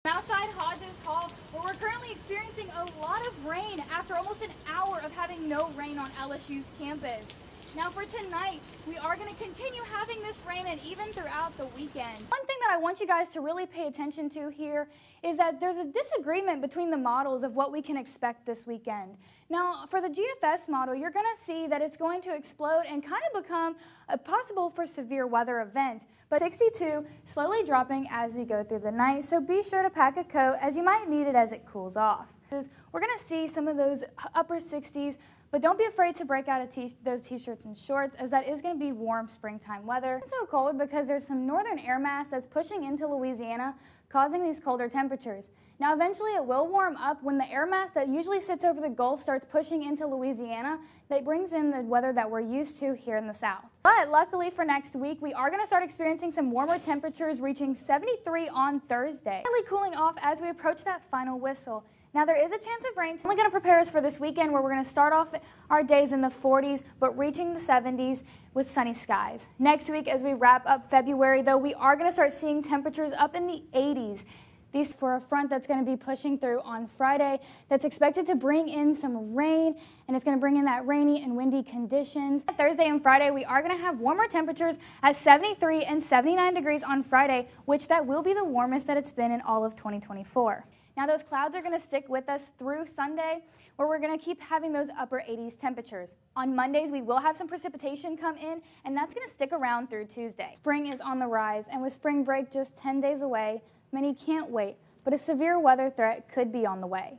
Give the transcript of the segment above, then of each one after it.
Outside Hodges Hall, where we're currently experiencing a lot of rain after almost an hour of having no rain on LSU's campus. Now for tonight, we are going to continue having this rain and even throughout the weekend. One thing that I want you guys to really pay attention to here is that there's a disagreement between the models of what we can expect this weekend. Now for the GFS model, you're going to see that it's going to explode and kind of become a possible for severe weather event. But 62 slowly dropping as we go through the night, so be sure to pack a coat as you might need it as it cools off. We're going to see some of those upper 60s, but don't be afraid to break out those t-shirts and shorts, as that is going to be warm springtime weather. It's so cold because there's some northern air mass that's pushing into Louisiana, causing these colder temperatures. Now eventually it will warm up when the air mass that usually sits over the Gulf starts pushing into Louisiana. That brings in the weather that we're used to here in the South. But luckily for next week, we are going to start experiencing some warmer temperatures reaching 73 on Thursday. Really cooling off as we approach that final whistle. Now there is a chance of rain. It's only going to prepare us for this weekend where we're going to start off our days in the 40s but reaching the 70s with sunny skies. Next week as we wrap up February though, we are going to start seeing temperatures up in the 80s. These for a front that's going to be pushing through on Friday that's expected to bring in some rain, and it's going to bring in that rainy and windy conditions. Thursday and Friday we are going to have warmer temperatures at 73 and 79 degrees on Friday, which that will be the warmest that it's been in all of 2024. Now those clouds are going to stick with us through Sunday, where we're going to keep having those upper 80s temperatures. On Mondays, we will have some precipitation come in, and that's going to stick around through Tuesday. Spring is on the rise, and with spring break just 10 days away, many can't wait, but a severe weather threat could be on the way.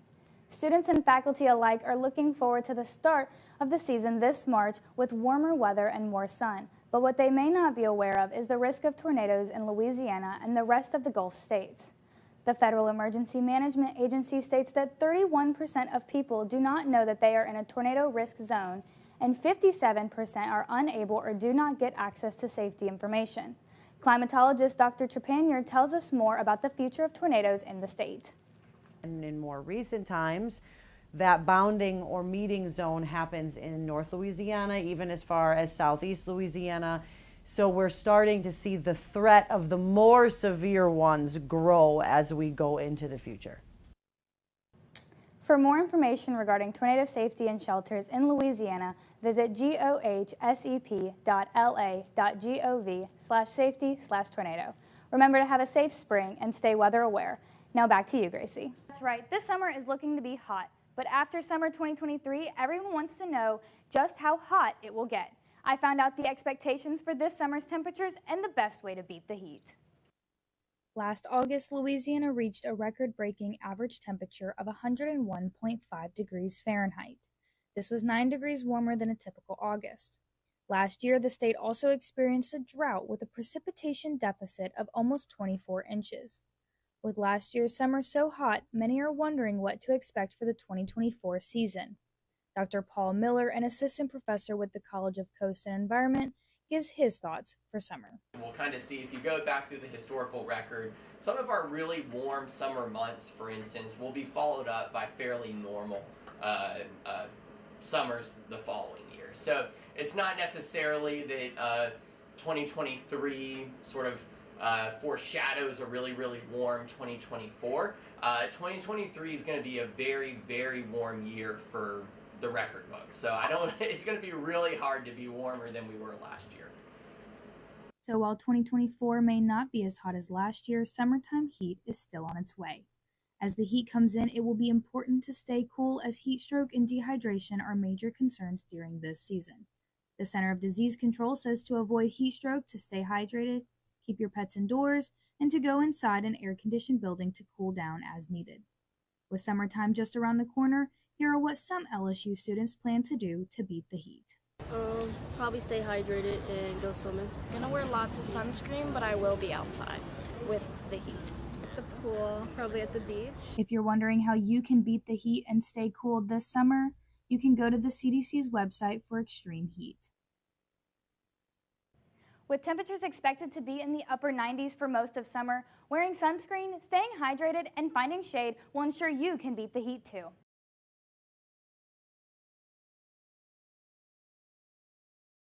Students and faculty alike are looking forward to the start of the season this March with warmer weather and more sun. But what they may not be aware of is the risk of tornadoes in Louisiana and the rest of the Gulf states. The Federal Emergency Management Agency states that 31% of people do not know that they are in a tornado risk zone, and 57% are unable or do not get access to safety information. Climatologist Dr. Trepanier tells us more about the future of tornadoes in the state. And in more recent times, that bounding or meeting zone happens in North Louisiana, even as far as Southeast Louisiana. So we're starting to see the threat of the more severe ones grow as we go into the future. For more information regarding tornado safety and shelters in Louisiana, visit gohsep.la.gov/safety/tornado. Remember to have a safe spring and stay weather aware. Now back to you, Gracie. That's right, this summer is looking to be hot, but after summer 2023, everyone wants to know just how hot it will get. I found out the expectations for this summer's temperatures and the best way to beat the heat. Last August, Louisiana reached a record-breaking average temperature of 101.5 degrees Fahrenheit. This was 9 degrees warmer than a typical August. Last year, the state also experienced a drought with a precipitation deficit of almost 24 inches. With last year's summer so hot, many are wondering what to expect for the 2024 season. Dr. Paul Miller, an assistant professor with the College of Coast and Environment, gives his thoughts for summer. We'll kind of see, if you go back through the historical record, some of our really warm summer months, for instance, will be followed up by fairly normal summers the following year. So it's not necessarily that 2023 sort of foreshadows a really, really warm 2024. 2023 is going to be a very, very warm year for the record book. So it's going to be really hard to be warmer than we were last year. So while 2024 may not be as hot as last year, summertime heat is still on its way. As the heat comes in, it will be important to stay cool, as heat stroke and dehydration are major concerns during this season. The Center of Disease Control says to avoid heat stroke, to stay hydrated, keep your pets indoors, and to go inside an air-conditioned building to cool down as needed. With summertime just around the corner, here are what some LSU students plan to do to beat the heat. Probably stay hydrated and go swimming. I'm gonna wear lots of sunscreen, but I will be outside with the heat. The pool, probably at the beach. If you're wondering how you can beat the heat and stay cool this summer, you can go to the CDC's website for extreme heat. With temperatures expected to be in the upper 90s for most of summer, wearing sunscreen, staying hydrated, and finding shade will ensure you can beat the heat too.